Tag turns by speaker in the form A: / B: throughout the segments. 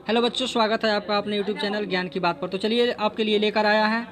A: Hello बच्चों, स्वागत है आपका अपने यूट्यूब चैनल ज्ञान की बात पर। तो चलिए आपके लिए लेकर आया है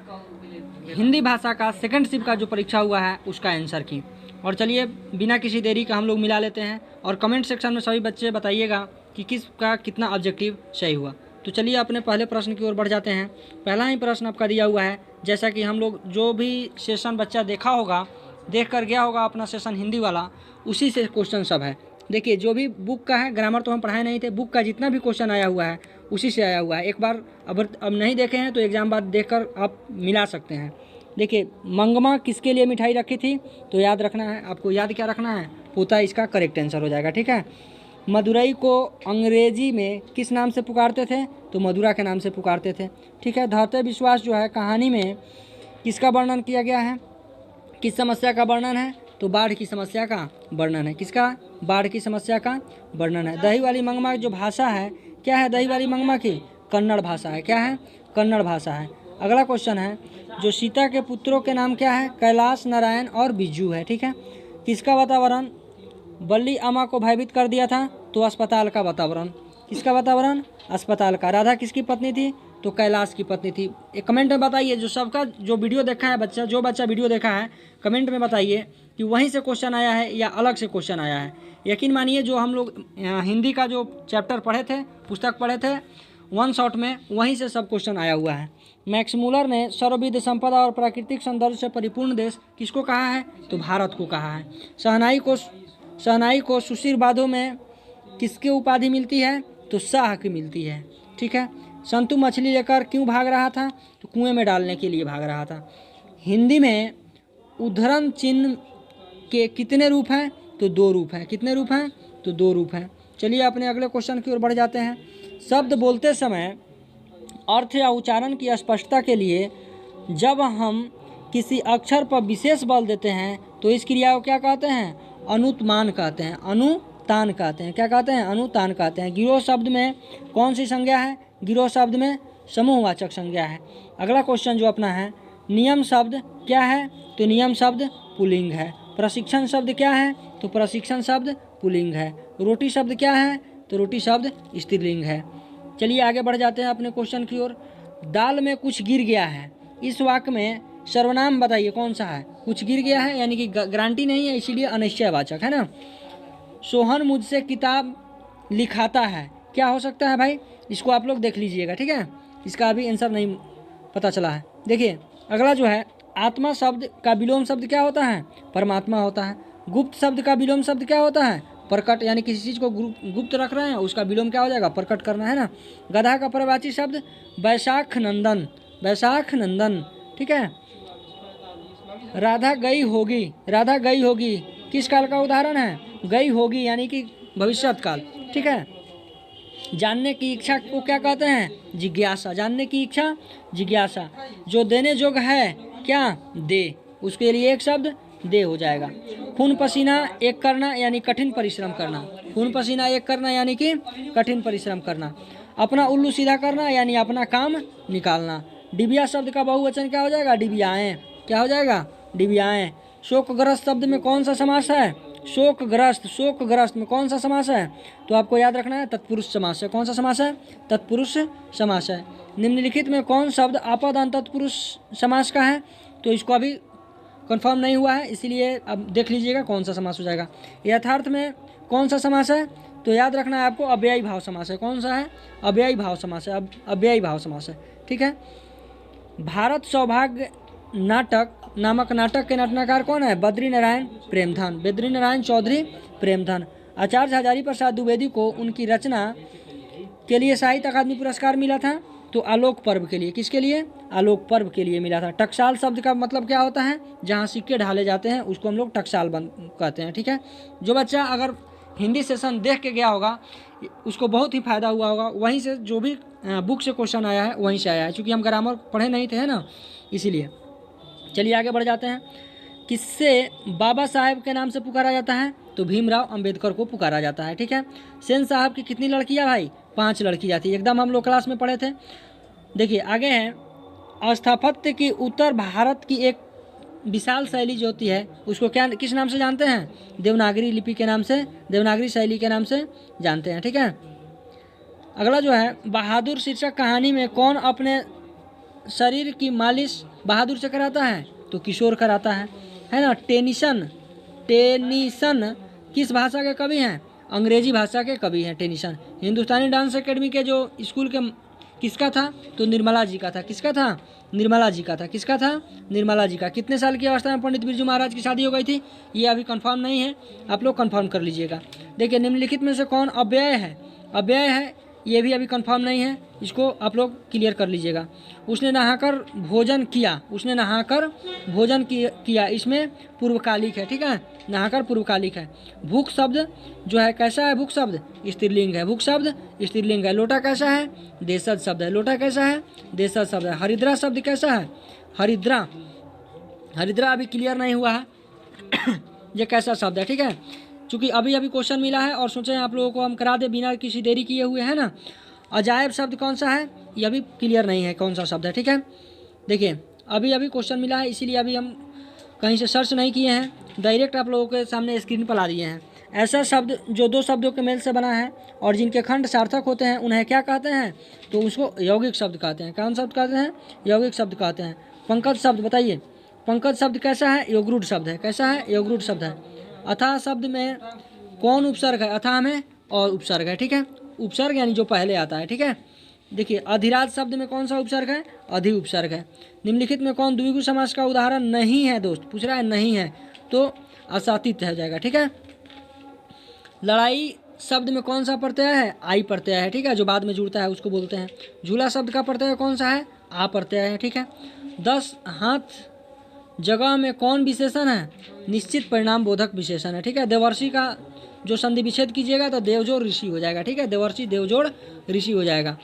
A: हिंदी भाषा का सेकंड शिफ्ट का जो परीक्षा हुआ है उसका आंसर की। और चलिए बिना किसी देरी का हम लोग मिला लेते हैं और कमेंट सेक्शन में सभी बच्चे बताइएगा कि किसका कितना ऑब्जेक्टिव सही हुआ। तो चलिए अपने पहले प्रश्न की ओर बढ़ जाते हैं। पहला ही प्रश्न आपका दिया हुआ है, जैसा कि हम लोग जो भी सेशन बच्चा देखा होगा, देख कर गया होगा अपना सेशन हिंदी वाला, उसी से क्वेश्चन सब है। देखिए जो भी बुक का है, ग्रामर तो हम पढ़ाए नहीं थे, बुक का जितना भी क्वेश्चन आया हुआ है उसी से आया हुआ है। एक बार अब नहीं देखे हैं तो एग्जाम बाद देखकर आप मिला सकते हैं। देखिए मंगमा किसके लिए मिठाई रखी थी, तो याद रखना है आपको। याद क्या रखना है? पोता इसका करेक्ट आंसर हो जाएगा। ठीक है। मदुरई को अंग्रेजी में किस नाम से पुकारते थे, तो मदुरा के नाम से पुकारते थे। ठीक है। धरते विश्वास जो है कहानी में किसका वर्णन किया गया है, किस समस्या का वर्णन है, तो बाढ़ की समस्या का वर्णन है। किसका? बाढ़ की समस्या का वर्णन है। दही वाली मंगमा जो भाषा है क्या है? दही वाली मंगमा की कन्नड़ भाषा है। क्या है? कन्नड़ भाषा है। अगला क्वेश्चन है, जो सीता के पुत्रों के नाम क्या है? कैलाश, नारायण और बिज्जू है। ठीक है। किसका वातावरण बल्ली अम्मा को भयभीत कर दिया था, तो अस्पताल का वातावरण। किसका वातावरण? अस्पताल का। राधा किसकी पत्नी थी, तो कैलाश की पत्नी थी। एक कमेंट में बताइए, जो सबका जो वीडियो देखा है बच्चा, जो बच्चा वीडियो देखा है कमेंट में बताइए कि वहीं से क्वेश्चन आया है या अलग से क्वेश्चन आया है। यकीन मानिए जो हम लोग हिंदी का जो चैप्टर पढ़े थे, पुस्तक पढ़े थे, वन शॉट में वहीं से सब क्वेश्चन आया हुआ है। मैक्स मूलर ने सर्वविध संपदा और प्राकृतिक सौंदर्य से परिपूर्ण देश किसको कहा है, तो भारत को कहा है। शहनाई को सुशीर बादों में किसकी उपाधि मिलती है, तो शाह की मिलती है। ठीक है। संतु मछली लेकर क्यों भाग रहा था, तो कुएं में डालने के लिए भाग रहा था। हिंदी में उद्धरण चिन्ह के कितने रूप हैं, तो 2 रूप हैं। कितने रूप हैं, तो 2 रूप हैं। चलिए अपने अगले क्वेश्चन की ओर बढ़ जाते हैं। शब्द बोलते समय अर्थ या उच्चारण की स्पष्टता के लिए जब हम किसी अक्षर पर विशेष बल देते हैं तो इस क्रिया को क्या कहते हैं? अनुतान कहते हैं। अनुतान कहते हैं। क्या कहते हैं? अनुतान कहते हैं। गिरोह शब्द में कौन सी संज्ञा है? गिरोह शब्द में समूहवाचक संज्ञा है। अगला क्वेश्चन जो अपना है, नियम शब्द क्या है, तो नियम शब्द पुल्लिंग है। प्रशिक्षण शब्द क्या है, तो प्रशिक्षण शब्द पुल्लिंग है। रोटी शब्द क्या है, तो रोटी शब्द स्त्रीलिंग है। चलिए आगे बढ़ जाते हैं अपने क्वेश्चन की ओर। दाल में कुछ गिर गया है, इस वाक्य में सर्वनाम बताइए कौन सा है? कुछ गिर गया है यानी कि गारंटी नहीं है, इसीलिए अनिश्चयवाचक है ना। सोहन मुझसे किताब लिखाता है, क्या हो सकता है भाई? इसको आप लोग देख लीजिएगा। ठीक है। इसका अभी आंसर नहीं पता चला है। देखिए अगला जो है, आत्मा शब्द का विलोम शब्द क्या होता है? परमात्मा होता है। गुप्त शब्द का विलोम शब्द क्या होता है? प्रकट, यानी किसी चीज़ को गुप्त रख रहे हैं उसका विलोम क्या हो जाएगा? प्रकट करना है ना। गधा का पर्यायवाची शब्द वैशाख नंदन। वैशाख नंदन। ठीक है। राधा गई होगी, राधा गई होगी किस काल का उदाहरण है? गई होगी यानी कि भविष्यत काल। ठीक है। जानने की इच्छा को क्या कहते हैं? जिज्ञासा। जानने की इच्छा, जिज्ञासा। जो देने योग्य है क्या? दे, उसके लिए एक शब्द दे हो जाएगा। खून पसीना एक करना यानी कठिन परिश्रम करना। खून पसीना एक करना यानी कि कठिन परिश्रम करना। अपना उल्लू सीधा करना यानी अपना काम निकालना। डिबिया शब्द का बहुवचन क्या हो जाएगा? डिबियाएं। क्या हो जाएगा? डिबियाएं। शोकग्रस्त शब्द में कौन सा समास है? शोकग्रस्त। शोकग्रस्त में कौन सा समास है, तो आपको याद रखना है तत्पुरुष समास है। कौन सा समास है? तत्पुरुष समास है। निम्नलिखित में कौन शब्द आपादान तत्पुरुष समास का है, तो इसको अभी कंफर्म नहीं हुआ है, इसीलिए अब देख लीजिएगा कौन सा समास हो जाएगा। यथार्थ में कौन सा समास है, तो याद रखना है आपको अव्ययी भाव समास है। कौन सा है? अव्ययी भाव समास है। अव्ययी भाव समास है। ठीक है। भारत सौभाग्य नाटक नामक नाटक के नटनाकार कौन है? बद्री नारायण प्रेमधन। बद्री नारायण चौधरी प्रेमधन। आचार्य हजारी प्रसाद द्विवेदी को उनकी रचना के लिए साहित्य अकादमी पुरस्कार मिला था, तो आलोक पर्व के लिए। किसके लिए? आलोक पर्व के लिए मिला था। टकसाल शब्द का मतलब क्या होता है? जहाँ सिक्के ढाले जाते हैं उसको हम लोग टकसाल कहते हैं। ठीक है। जो बच्चा अगर हिंदी सेशन देख के गया होगा उसको बहुत ही फायदा हुआ होगा। वहीं से जो भी बुक से क्वेश्चन आया है वहीं से आया है, क्योंकि हम ग्रामर पढ़े नहीं थे, है ना, इसीलिए। चलिए आगे बढ़ जाते हैं। किससे बाबा साहेब के नाम से पुकारा जाता है, तो भीमराव अंबेडकर को पुकारा जाता है। ठीक है। सेन साहब की कितनी लड़कियां भाई? 5 लड़की जाती है। एकदम हम लोग क्लास में पढ़े थे। देखिए आगे है, स्थापत्य की उत्तर भारत की एक विशाल शैली जो होती है उसको क्या, किस नाम से जानते हैं? देवनागरी लिपि के नाम से, देवनागरी शैली के नाम से जानते हैं। ठीक है। अगला जो है बहादुर शीर्षक कहानी में कौन अपने शरीर की मालिश बहादुर से कराता है? तो किशोर कराता है ना। टेनिसन किस भाषा के कवि हैं? अंग्रेजी भाषा के कवि हैं टेनिसन। हिंदुस्तानी डांस एकेडमी के जो स्कूल के किसका था? तो निर्मला जी का था। किसका था? निर्मला जी का था। किसका था? निर्मला जी का। कितने साल की अवस्था में पंडित बिरजू महाराज की शादी हो गई थी? ये अभी कंफर्म नहीं है, आप लोग कंफर्म कर लीजिएगा। देखिए निम्नलिखित में से कौन अव्यय है? अव्यय है, ये भी अभी कंफर्म नहीं है, इसको आप लोग क्लियर कर लीजिएगा। उसने नहाकर भोजन किया, उसने नहाकर भोजन किया, इसमें पूर्वकालिक है, ठीक है, नहाकर पूर्वकालिक है। भूख शब्द जो है कैसा है? भूख शब्द स्त्रीलिंग है, भूख शब्द स्त्रीलिंग है। लोटा कैसा है? देशज शब्द है। लोटा कैसा है? देशज शब्द है। हरिद्रा शब्द कैसा है? हरिद्रा अभी क्लियर नहीं हुआ है ये कैसा शब्द है, ठीक है, चूँकि अभी क्वेश्चन मिला है और सोचे आप लोगों को हम करा दे बिना किसी देरी किए हुए, है ना। अजायब शब्द कौन सा है? ये अभी क्लियर नहीं है कौन सा शब्द है, ठीक है। देखिए अभी क्वेश्चन मिला है, इसीलिए अभी हम कहीं से सर्च नहीं किए हैं, डायरेक्ट आप लोगों के सामने स्क्रीन पर ला दिए हैं। ऐसा शब्द जो दो शब्दों के मेल से बना है और जिनके खंड सार्थक होते हैं उन्हें क्या कहते हैं? तो उसको यौगिक शब्द कहते हैं। कौन शब्द कहते हैं? यौगिक शब्द कहते हैं। पंकज शब्द बताइए, पंकज शब्द कैसा है? योगरूढ़ शब्द है। कैसा है? योगरूढ़ शब्द है। अथाह शब्द में कौन उपसर्ग है? अथाह में और उपसर्ग है, ठीक है, उपसर्ग यानी जो पहले आता है, ठीक है। देखिए अधिराज शब्द में कौन सा उपसर्ग है? अधि उपसर्ग है। निम्नलिखित में कौन द्विगु समास का उदाहरण नहीं है? दोस्त पूछ रहा है, नहीं है तो असातित हो जाएगा, ठीक है। लड़ाई शब्द में कौन सा प्रत्यय है? आई प्रत्यय है, ठीक है, जो बाद में जुड़ता है उसको बोलते हैं। झूला शब्द का प्रत्यय कौन सा है? आ प्रत्यय है, ठीक है। 10 हाथ जगह में कौन विशेषण है? निश्चित परिणाम बोधक विशेषण है, ठीक है। देवर्षि का जो संधि विच्छेद कीजिएगा तो देवजोड़ ऋषि हो जाएगा, ठीक है, देवर्षि देवजोड़ ऋषि हो जाएगा।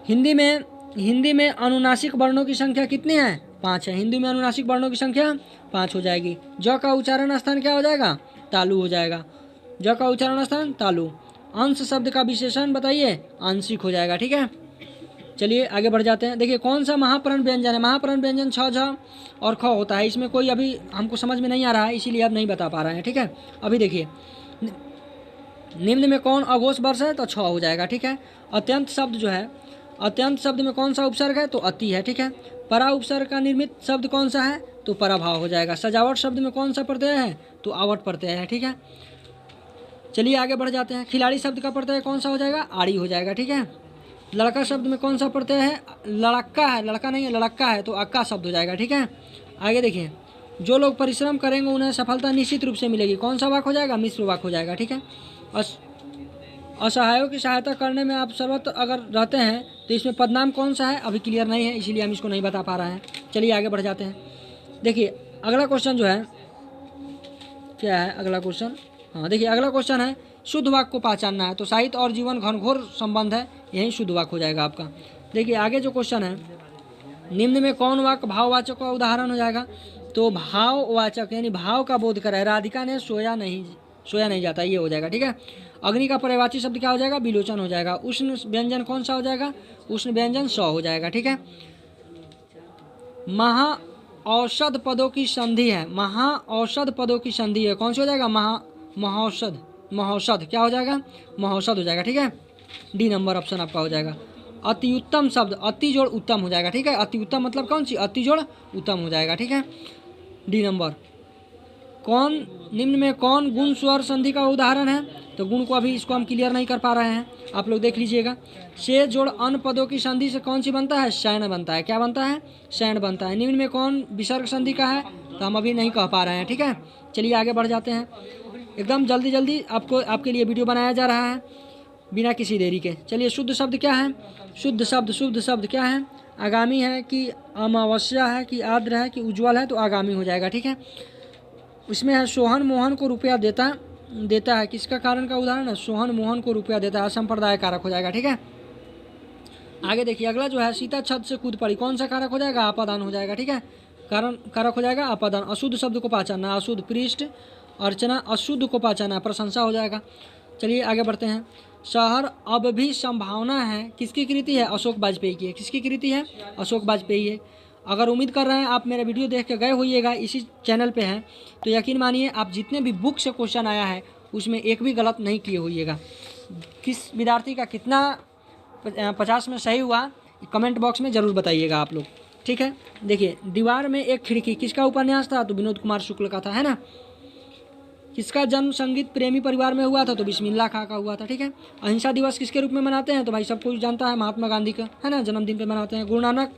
A: हिंदी में अनुनासिक वर्णों की संख्या कितनी है? 5 है। हिंदी में अनुनासिक वर्णों की संख्या 5 हो जाएगी। ज का उच्चारण स्थान क्या हो जाएगा? तालु हो जाएगा। ज का उच्चारण स्थान तालु। अंश शब्द का विशेषण बताइए? आंशिक हो जाएगा, ठीक है। चलिए आगे बढ़ जाते हैं। देखिए कौन सा महाप्राण व्यंजन है? महाप्राण व्यंजन छ, झ और ख होता है। इसमें कोई अभी हमको समझ में नहीं आ रहा है, इसीलिए अब नहीं बता पा रहे हैं, ठीक है। अभी देखिए निम्न में कौन अघोष वर्ष है? तो छ हो जाएगा, ठीक है। अत्यंत शब्द जो है, अत्यंत शब्द में कौन सा उपसर्ग है? तो अति है, ठीक है। परा उपसर्ग का निर्मित शब्द कौन सा है? तो पराभाव हो जाएगा। सजावट शब्द में कौन सा प्रत्यय है? तो आवट प्रत्यय है, ठीक है। चलिए आगे बढ़ जाते हैं। खिलाड़ी शब्द का प्रत्यय कौन सा हो जाएगा? आड़ी हो जाएगा, ठीक है। लड़का शब्द में कौन सा प्रत्यय है? लड़क्का है, लड़का नहीं है, लड़क्का है, तो अक्का शब्द हो जाएगा, ठीक है। आगे देखिए जो लोग परिश्रम करेंगे उन्हें सफलता निश्चित रूप से मिलेगी। कौन सा वाक्य हो जाएगा? मिश्र वाक्य हो जाएगा, ठीक है। असहायों की सहायता करने में आप सर्वत्र अगर रहते हैं तो इसमें पदनाम कौन सा है? अभी क्लियर नहीं है, इसीलिए हम इसको नहीं बता पा रहे हैं। चलिए आगे बढ़ जाते हैं। देखिए अगला क्वेश्चन जो है क्या है? अगला क्वेश्चन, हाँ देखिए अगला क्वेश्चन है शुद्ध वाक्य को पहचानना है। तो साहित्य और जीवन घनघोर संबंध है, यही शुद्ध वाक्य हो जाएगा आपका। देखिए आगे जो क्वेश्चन है, निम्न में कौन वाक्य भाववाचक का उदाहरण हो जाएगा? तो भाववाचक यानी भाव का बोध कराए। राधिका ने सोया नहीं जाता, ये हो जाएगा, ठीक है। अग्नि का पर्यायवाची शब्द क्या हो जाएगा? विलोचन हो जाएगा। उष्ण व्यंजन कौन सा हो जाएगा? उष्ण व्यंजन स हो जाएगा, ठीक है। महा औषध पदों की संधि है, महा औषध पदों की संधि है, कौन सी हो जाएगा? महौषध क्या हो जाएगा? महौषध हो जाएगा, ठीक है। डी नंबर ऑप्शन आपका हो जाएगा। अति उत्तम शब्द अति जोड़ उत्तम हो जाएगा, ठीक है। अति उत्तम मतलब कौन सी? अति जोड़ उत्तम हो जाएगा, ठीक है। D number. कौन निम्न में कौन गुण स्वर संधि का उदाहरण है? तो गुण को अभी इसको हम क्लियर नहीं कर पा रहे हैं, आप लोग देख लीजिएगा। से जोड़ अन्य पदों की संधि से कौन सी बनता है? शयन बनता है। क्या बनता है? शयन बनता है। निम्न में कौन विसर्ग संधि का है? तो हम अभी नहीं कह पा रहे हैं, ठीक है। चलिए आगे बढ़ जाते हैं। एकदम जल्दी आपके लिए वीडियो बनाया जा रहा है बिना किसी देरी के। चलिए शुद्ध शब्द क्या है? शुद्ध शब्द क्या है? आगामी है कि अमावस्या है कि आर्द्र है कि उज्ज्वल है? तो आगामी हो जाएगा, ठीक है। इसमें है सोहन मोहन को रुपया देता है, किसका कारण का उदाहरण है? सोहन मोहन को रुपया देता है, संप्रदाय कारक हो जाएगा, ठीक है। आगे देखिए अगला जो है सीता छत से कूद पड़ी, कौन सा कारक हो जाएगा? अपादान हो जाएगा, ठीक है। कारण कारक हो जाएगा अपादान। अशुद्ध शब्द को पहचानना, अशुद्ध पृष्ठ अर्चना, अशुद्ध को पहचाना, प्रशंसा हो जाएगा। चलिए आगे बढ़ते हैं। शहर अब भी संभावना है, किसकी कृति है? अशोक वाजपेयी की है। किसकी कृति है? अशोक वाजपेयी है। अगर उम्मीद कर रहे हैं आप मेरा वीडियो देख के गए होइएगा, इसी चैनल पे हैं, तो यकीन मानिए आप जितने भी बुक से क्वेश्चन आया है उसमें एक भी गलत नहीं किए होइएगा। किस विद्यार्थी का कितना 50 में सही हुआ कमेंट बॉक्स में ज़रूर बताइएगा आप लोग, ठीक है। देखिए, दीवार में एक खिड़की किसका उपन्यास था? तो विनोद कुमार शुक्ल का था, है ना। किसका जन्म संगीत प्रेमी परिवार में हुआ था? तो बिस्मिल्लाह खां का हुआ था, ठीक है। अहिंसा दिवस किसके रूप में मनाते हैं? तो भाई सब कुछ जानता है, महात्मा गांधी का, है ना, जन्मदिन पे मनाते हैं। गुरु नानक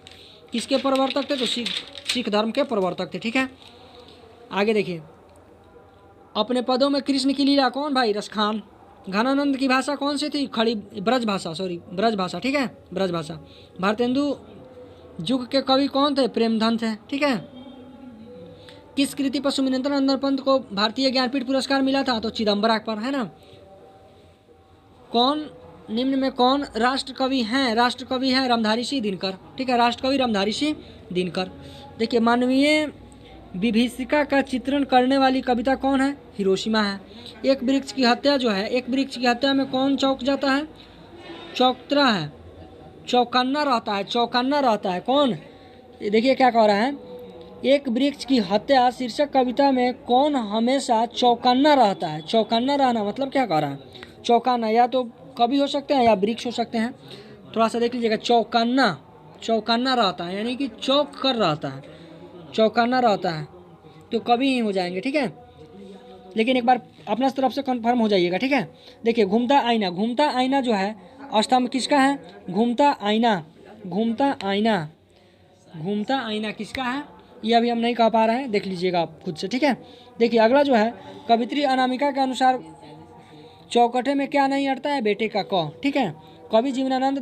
A: किसके प्रवर्तक थे? तो सिख धर्म के प्रवर्तक थे, ठीक है। आगे देखिए, अपने पदों में कृष्ण की लीला कौन? भाई रसखान। घनानंद की भाषा कौन सी थी? खड़ी ब्रज भाषा, ब्रज भाषा, ठीक है, ब्रज भाषा। भारतेंदु युग के कवि कौन थे? प्रेमधन थे, ठीक है। किस कृति पर सुमिनेन्द्र नंदन पंत को भारतीय ज्ञानपीठ पुरस्कार मिला था? तो चिदम्बरा पर, है ना। कौन निम्न में कौन राष्ट्र कवि हैं? राष्ट्र कवि है रामधारी सिंह दिनकर, ठीक है, राष्ट्र कवि रामधारी सिंह दिनकर। देखिए, मानवीय विभीषिका का चित्रण करने वाली कविता कौन है? हिरोशिमा है। एक वृक्ष की हत्या जो है, एक वृक्ष की हत्या में कौन चौंक जाता है? चौकतरा है, चौकन्ना रहता है, चौकन्ना रहता है। कौन? देखिए क्या कह रहा है, एक वृक्ष की हत्या शीर्षक कविता में कौन हमेशा चौकन्ना रहता है? चौकन्ना रहना मतलब क्या कह रहा है? चौकन्ना या तो कवि हो सकते हैं या वृक्ष हो सकते हैं। थोड़ा सा देख लीजिएगा, चौकन्ना, चौकन्ना रहता है यानी कि चौक कर रहता है, चौकन्ना रहता है, तो कवि ही हो जाएंगे, ठीक है। लेकिन एक बार अपना तरफ से कन्फर्म हो जाइएगा, ठीक है। देखिए, घूमता आईना, घूमता आईना जो है स्तंभ किसका है? घूमता आईना, घूमता आईना, घूमता आईना किसका है? ये अभी हम नहीं कह पा रहे हैं, देख लीजिएगा आप खुद से, ठीक है। देखिए, अगला जो है, कवित्री अनामिका के अनुसार चौकठे में क्या नहीं अटता है? बेटे का क, ठीक है। कवि जीवनानंद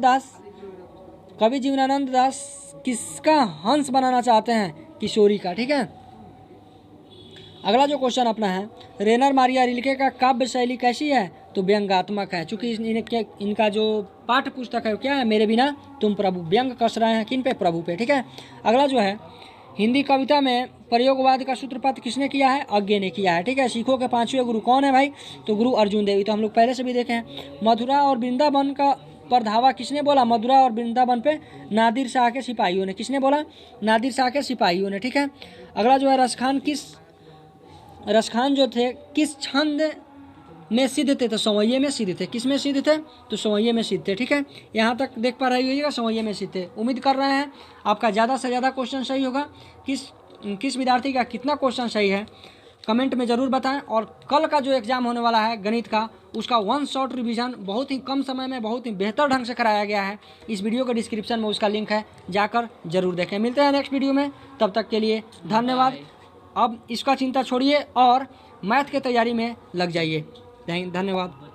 A: दास किसका हंस बनाना चाहते हैं? किशोरी का, ठीक है। अगला जो क्वेश्चन अपना है, रेनर मारिया रिल्के का काव्य शैली कैसी है? तो व्यंग्यात्मक है, चूंकि इनका जो पाठ्य पुस्तक है क्या है? मेरे बिना तुम प्रभु। व्यंग कस रहे हैं किन पे? प्रभु पे, ठीक है। अगला जो है, हिंदी कविता में प्रयोगवाद का सूत्रपात किसने किया है? अज्ञे ने किया है, ठीक है। सिखों के 5वें गुरु कौन है भाई? तो गुरु अर्जुन देव, तो हम लोग पहले से भी देखे हैं। मथुरा और वृंदावन का पर धावा किसने बोला? मथुरा और वृंदावन पे नादिर शाह के सिपाहियों ने। किसने बोला? नादिर शाह के सिपाहियों ने, ठीक है। अगला जो है, रसखान जो थे किस छंद में सिद्ध थे? तो संवैये में सिद्ध थे। किस में सिद्ध थे? तो संवैये में सिद्ध थे, ठीक है। यहाँ तक देख पा रही होइएगा, संवैये में सिद्ध थे। उम्मीद कर रहे हैं आपका ज़्यादा से ज़्यादा क्वेश्चन सही होगा। किस विद्यार्थी का कितना क्वेश्चन सही है कमेंट में ज़रूर बताएं। और कल का जो एग्ज़ाम होने वाला है गणित का, उसका 1 शॉट रिवीजन बहुत ही कम समय में बहुत ही बेहतर ढंग से कराया गया है। इस वीडियो के डिस्क्रिप्शन में उसका लिंक है, जाकर जरूर देखें। मिलते हैं नेक्स्ट वीडियो में, तब तक के लिए धन्यवाद। अब इसका चिंता छोड़िए और मैथ के तैयारी में लग जाइए। धन्यवाद।